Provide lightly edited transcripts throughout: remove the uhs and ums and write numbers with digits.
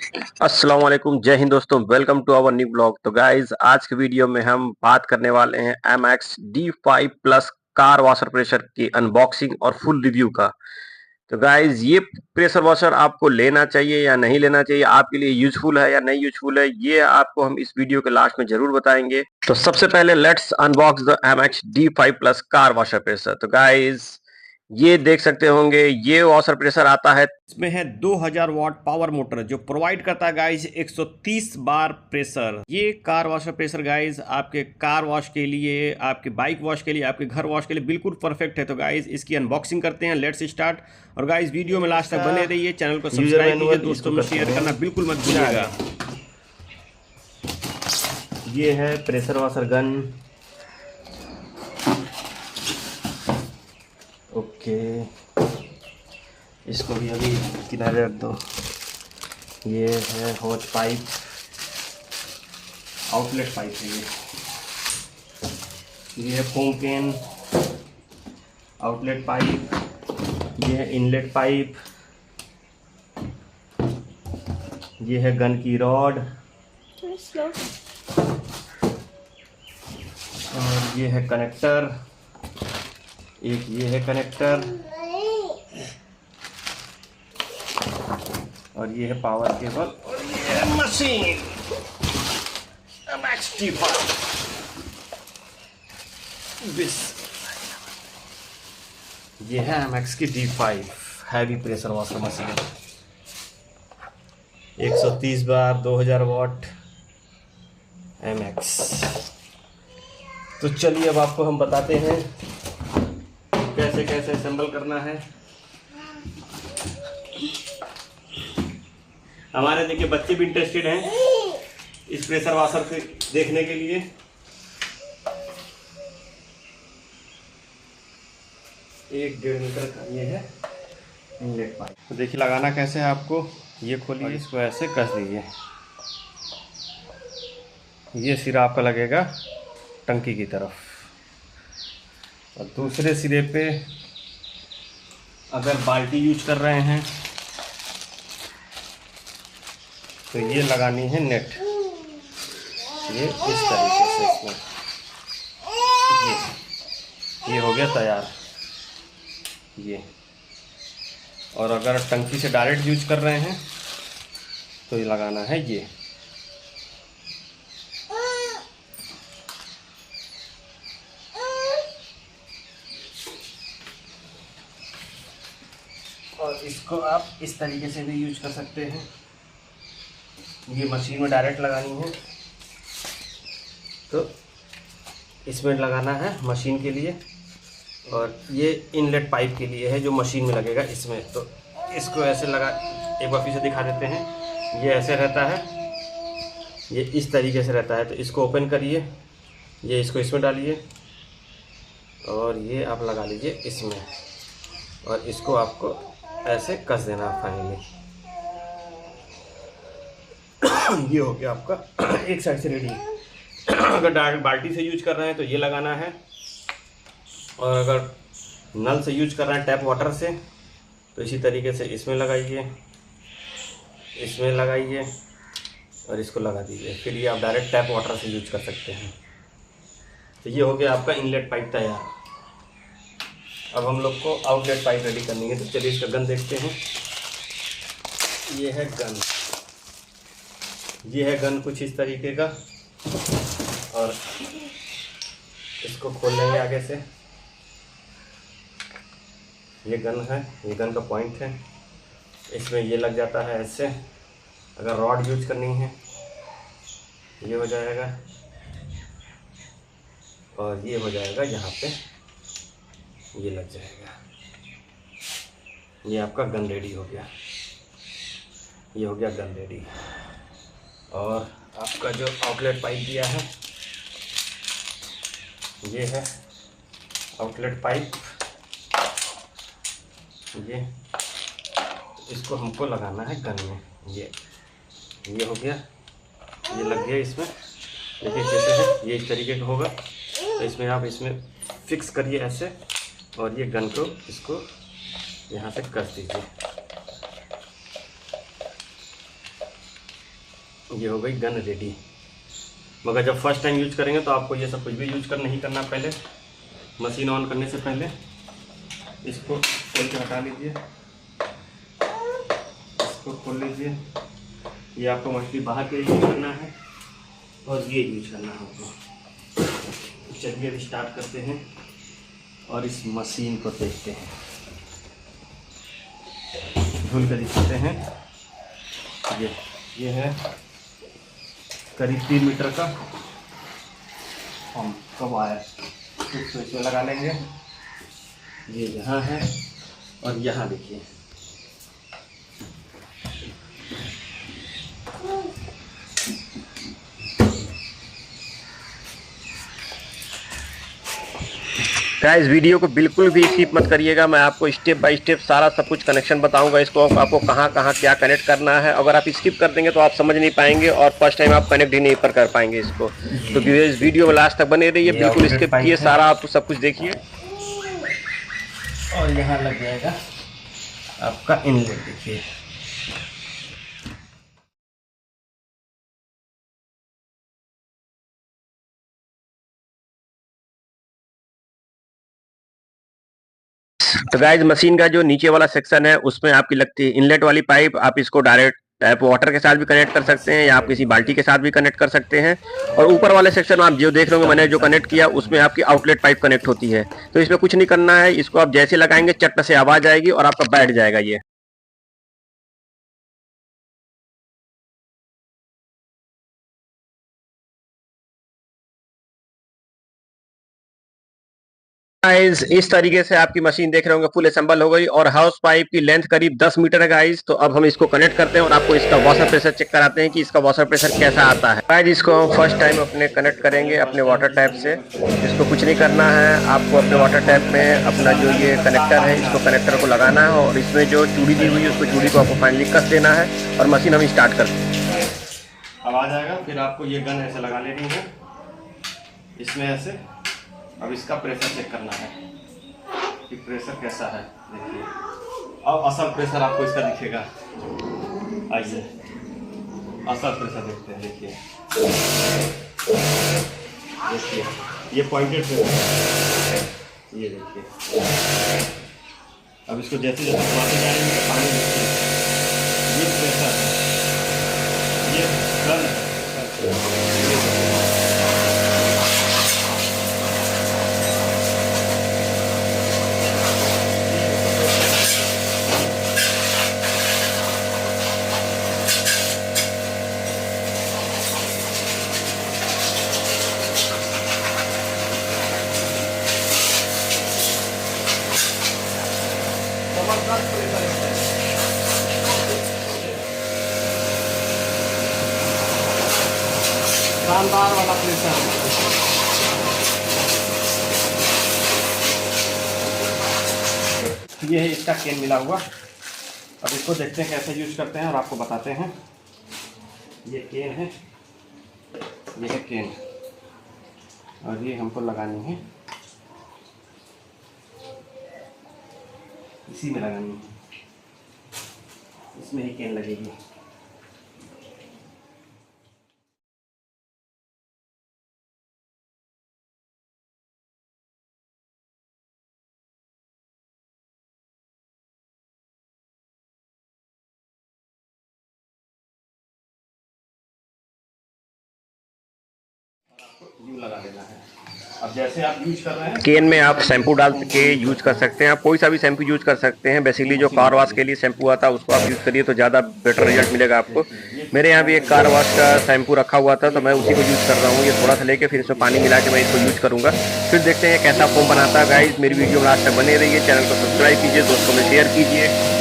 अस्सलाम वालेकुम, जय हिंद दोस्तों। Welcome to our new blog. तो गाइज आज के वीडियो में हम बात करने वाले हैं MX D5 plus car washer pressure की अनबॉक्सिंग और फुल रिव्यू का। तो गाइज ये प्रेशर वॉशर आपको लेना चाहिए या नहीं लेना चाहिए, आपके लिए यूजफुल है या नहीं यूजफुल है, ये आपको हम इस वीडियो के लास्ट में जरूर बताएंगे। तो सबसे पहले let's unbox the MX D5 plus car washer pressure. तो गाइज ये देख सकते होंगे, ये वॉशर प्रेशर आता है, इसमें है 2000 वाट पावर मोटर जो प्रोवाइड करता है गाइज 130 बार प्रेशर। ये कार वॉशर प्रेशर गाइज आपके कार वॉश के लिए, आपके बाइक वॉश के लिए, आपके घर वॉश के लिए बिल्कुल परफेक्ट है। तो गाइज इसकी अनबॉक्सिंग करते हैं, लेट्स स्टार्ट। और गाइज वीडियो में लास्ट तक बने रहिए, चैनल को सब्सक्राइब कीजिए, दोस्तों में शेयर करना बिल्कुल मत भूलिएगा। ये है प्रेशर वॉशर गन। ओके, इसको भी अभी किनारे रख दो। ये है हॉट पाइप, आउटलेट पाइप है ये है फोम कैन, आउटलेट पाइप। ये है इनलेट पाइप। ये है गन की रॉड और ये है कनेक्टर। एक ये है कनेक्टर और ये है पावर केबल और ये है मशीन MX D5। ये है MX की D5 heavy pressure washer machine, 130 बार 2000 वाट MX। तो चलिए अब आपको हम बताते हैं कैसे कैसे असेंबल करना है। हमारे देखिए बच्चे भी इंटरेस्टेड हैं इस प्रेशर वॉशर को देखने के लिए। एक 1.5 मीटर का ये है इनलेट पाइप। तो देखिए लगाना कैसे है आपको। ये खोलिए, इसको ऐसे कस दीजिए। ये सिरा आपका लगेगा टंकी की तरफ और दूसरे सिरे पे अगर बाल्टी यूज कर रहे हैं तो ये लगानी है नेट। ये इस तरीके से इसमें ये हो गया तैयार ये। और अगर टंकी से डायरेक्ट यूज कर रहे हैं तो ये लगाना है ये। और इसको आप इस तरीके से भी यूज कर सकते हैं। ये मशीन में डायरेक्ट लगानी है तो इसमें लगाना है मशीन के लिए, और ये इनलेट पाइप के लिए है जो मशीन में लगेगा इसमें। तो इसको ऐसे लगा, एक बार फिर से दिखा देते हैं। ये ऐसे रहता है, ये इस तरीके से रहता है। तो इसको ओपन करिए, ये इसको इसमें डालिए और ये आप लगा लीजिए इसमें, और इसको आपको ऐसे कस देना फाइनली। ये हो गया आपका एक साइड से रेडी। अगर डायरेक्ट बाल्टी से यूज कर रहे हैं तो ये लगाना है, और अगर नल से यूज कर रहे हैं टैप वाटर से तो इसी तरीके से इसमें लगाइए, इसमें लगाइए और इसको लगा दीजिए। फिर ये आप डायरेक्ट टैप वाटर से यूज कर सकते हैं। तो ये हो गया आपका इनलेट पाइप तैयार। अब हम लोग को आउटलेट पाइप रेडी करनी है। तो चलिए इसका गन देखते हैं। ये है गन, ये है गन कुछ इस तरीके का, और इसको खोल लेंगे आगे से। ये गन है, ये गन का पॉइंट है। इसमें ये लग जाता है ऐसे। अगर रॉड यूज करनी है ये हो जाएगा, और ये हो जाएगा यहाँ पे, ये लग जाएगा। ये आपका गन रेडी हो गया। ये हो गया गन रेडी। और आपका जो आउटलेट पाइप दिया है ये है आउटलेट पाइप। ये इसको हमको लगाना है गन में। ये हो गया, ये लग गया इसमें। देखिए कैसे है, ये इस तरीके का होगा। तो इसमें आप इसमें फिक्स करिए ऐसे, और ये गन को इसको यहाँ से कस दीजिए। ये हो गई गन रेडी। मगर जब फर्स्ट टाइम यूज करेंगे तो आपको ये सब कुछ भी यूज नहीं करना। पहले मशीन ऑन करने से पहले इसको खोल के हटा लीजिए, इसको खोल लीजिए। ये आपको मछली बाहर के यूज करना है और ये यूज करना है आपको। चलिए अभी स्टार्ट करते हैं और इस मशीन को देखते हैं, धुल कर दिखाते हैं। ये है करीब 3 मीटर का हम कब आया, तो इसमें लगा लेंगे। ये यहाँ है और यहाँ देखिए गाइस, वीडियो को बिल्कुल भी स्किप मत करिएगा। मैं आपको स्टेप बाय स्टेप सारा सब कुछ कनेक्शन बताऊंगा। इसको आपको कहाँ कहाँ क्या कनेक्ट करना है। अगर आप स्किप कर देंगे तो आप समझ नहीं पाएंगे और फर्स्ट टाइम आप कनेक्ट ही नहीं कर पाएंगे इसको। तो इस वीडियो में लास्ट तक बने रहिए, बिल्कुल स्किप किए, सारा आप सब कुछ देखिए। और यहाँ लग जाएगा आपका इनलेट, देखिए। तो गाइज, मशीन का जो नीचे वाला सेक्शन है उसमें आपकी लगती है इनलेट वाली पाइप। आप इसको डायरेक्ट टैप वाटर के साथ भी कनेक्ट कर सकते हैं या आप किसी बाल्टी के साथ भी कनेक्ट कर सकते हैं। और ऊपर वाले सेक्शन आप जो देख रहे होंगे मैंने जो कनेक्ट किया उसमें आपकी आउटलेट पाइप कनेक्ट होती है। तो इसमें कुछ नहीं करना है, इसको आप जैसे लगाएंगे चट से आवाज आएगी और आपका बैठ जाएगा ये। गाइस, इस तरीके से आपकी मशीन देख रहे होंगे फुल असेंबल हो गई और हाउस पाइप की लेंथ करीब 10 मीटर है गाइस। तो अब हम इसको कनेक्ट करते हैं और आपको इसका वाटर प्रेशर चेक कराते हैं कि इसका वाटर प्रेशर कैसा आता है। गाइस, इसको हम फर्स्ट टाइम अपने कनेक्ट करेंगे अपने वाटर टैप से। इसको कुछ नहीं करना है, आपको अपने वाटर टैप में अपना जो ये कनेक्टर है इसको कनेक्टर को लगाना है और इसमें जो चूड़ी दी हुई है उसको चूड़ी को आपको फाइनली कस देना है और मशीन हम स्टार्ट करते हैं। अब आ जाएगा। फिर आपको ये गन ऐसे लगा लेनी है इसमें ऐसे। अब इसका प्रेशर चेक करना है कि प्रेशर कैसा है, देखिए। अब असल प्रेशर आपको इसका दिखेगा। आइए असल प्रेशर देखते हैं। देखिए देखिए ये पॉइंटेड प्रेशर, ये देखिए। अब इसको जैसे जैसे बढ़ाते जाएंगे पानी देखिए, ये प्रेशर है, ये गन है। शानदार वाला प्रेशर है। ये है इसका केन मिला हुआ। अब इसको देखते हैं कैसे यूज करते हैं और आपको बताते हैं। ये केन है, ये है केन और ये हमको लगानी है, इसी में लगानी है, इसमें ही केन लगेगी। लगा देना है। अब जैसे आप यूज कर रहे हैं, केन में आप शैम्पू डाल के यूज कर सकते हैं। आप कोई सा भी शैम्पू यूज कर सकते हैं। बेसिकली जो कार वॉश के लिए शैम्पू आता है उसको आप यूज करिए तो ज़्यादा बेटर रिजल्ट मिलेगा आपको। मेरे यहाँ भी एक कार वॉश का शैम्पू रखा हुआ था तो मैं उसी को यूज कर रहा हूँ। ये थोड़ा सा लेके फिर इसमें पानी मिला के मैं इसको यूज करूँगा। फिर देखते हैं कैसा फोम बनाता है। गाइस, मेरी वीडियो में आज तक बने रहिए, चैनल को सब्सक्राइब कीजिए, दोस्तों में शेयर कीजिए।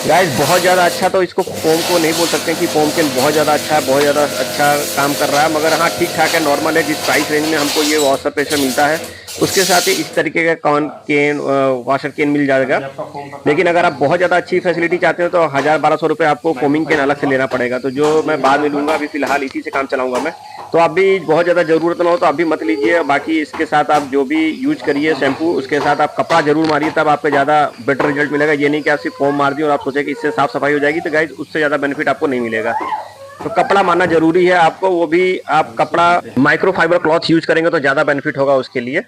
गाइस बहुत ज़्यादा अच्छा तो इसको फोम को नहीं बोल सकते कि फोम केन बहुत ज़्यादा अच्छा है, बहुत ज़्यादा अच्छा काम कर रहा है, मगर हाँ ठीक ठाक है, नॉर्मल है। जिस प्राइस रेंज में हमको ये वॉशर प्रेशर मिलता है उसके साथ ही इस तरीके का कॉन केन वॉशर केन मिल जाएगा। लेकिन अगर आप बहुत ज़्यादा अच्छी फैसिलिटी चाहते हो तो 1000-1200 रुपये आपको फोमिंग केन अलग से लेना पड़ेगा, तो जो मैं बाद में लूँगा। अभी फिलहाल इसी से काम चलाऊँगा मैं। तो आप भी बहुत ज़्यादा ज़रूरत ना हो तो आप भी मत लीजिए। बाकी इसके साथ आप जो भी यूज करिए शैम्पू, उसके साथ आप कपड़ा जरूर मारिए, तब आपको ज़्यादा बेटर रिजल्ट मिलेगा। ये नहीं कि आप सिर्फ फोम मार दिए और आप सोचे कि इससे साफ सफाई हो जाएगी, तो गाइज उससे ज़्यादा बेनिफिट आपको नहीं मिलेगा। तो कपड़ा मारना जरूरी है आपको, वो भी आप कपड़ा माइक्रोफाइबर क्लॉथ यूज करेंगे तो ज़्यादा बेनिफिट होगा उसके लिए।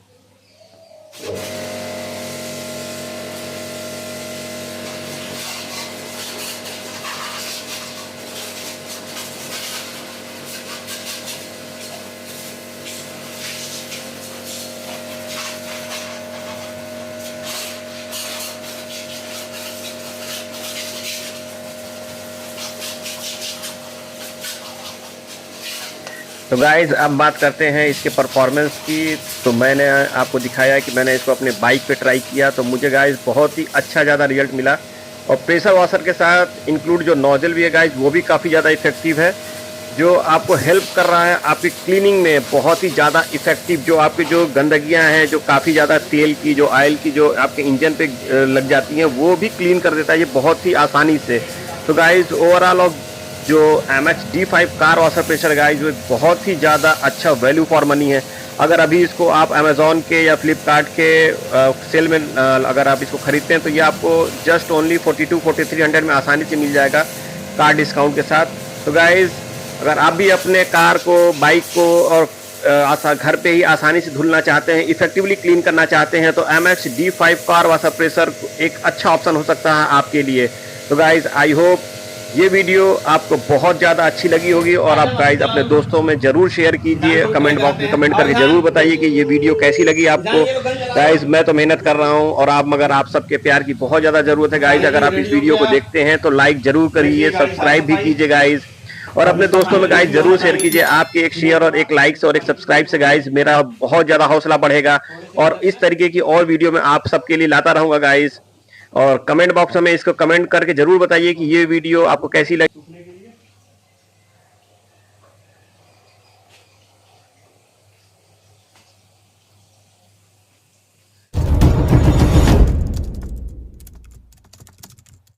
तो गाइज अब बात करते हैं इसके परफॉर्मेंस की। तो मैंने आपको दिखाया है कि मैंने इसको अपने बाइक पे ट्राई किया, तो मुझे गाइज बहुत ही अच्छा ज़्यादा रिजल्ट मिला। और प्रेशर वॉशर के साथ इंक्लूड जो नोजल भी है गाइज, वो भी काफ़ी ज़्यादा इफेक्टिव है, जो आपको हेल्प कर रहा है आपकी क्लीनिंग में बहुत ही ज़्यादा इफेक्टिव। जो आपकी जो गंदगियाँ हैं, जो काफ़ी ज़्यादा तेल की, जो ऑयल की, जो आपके इंजन पे लग जाती हैं, वो भी क्लीन कर देता है ये बहुत ही आसानी से। तो गाइज ओवरऑल ऑफ जो MX D5 car washer pressure guys, वो बहुत ही ज़्यादा अच्छा वैल्यू फॉर मनी है। अगर अभी इसको आप अमेज़ॉन के या फ्लिपकार्ट के सेल में अगर आप इसको खरीदते हैं तो ये आपको जस्ट ओनली 42-4300 में आसानी से मिल जाएगा कार डिस्काउंट के साथ। तो गाइज अगर आप भी अपने कार को, बाइक को और घर पे ही आसानी से धुलना चाहते हैं, इफेक्टिवली क्लीन करना चाहते हैं, तो MX D5 car washer pressure एक अच्छा ऑप्शन हो सकता है आपके लिए। तो गाइज आई होप ये वीडियो आपको बहुत ज़्यादा अच्छी लगी होगी, और आप गाइज अपने दोस्तों में ज़रूर शेयर कीजिए। कमेंट बॉक्स में कमेंट करके ज़रूर बताइए कि ये वीडियो कैसी लगी आपको। गाइज मैं तो मेहनत कर रहा हूँ और आप, मगर आप सबके प्यार की बहुत ज़्यादा ज़रूरत है गाइज। अगर आप इस वीडियो को देखते हैं तो लाइक ज़रूर करिए, सब्सक्राइब भी कीजिए गाइज, और अपने दोस्तों में गाइज जरूर शेयर कीजिए। आपके एक शेयर और एक लाइक से और एक सब्सक्राइब से गाइज मेरा बहुत ज़्यादा हौसला बढ़ेगा, और इस तरीके की और वीडियो मैं आप सबके लिए लाता रहूँगा गाइज। और कमेंट बॉक्स में इसको कमेंट करके जरूर बताइए कि ये वीडियो आपको कैसी लगी।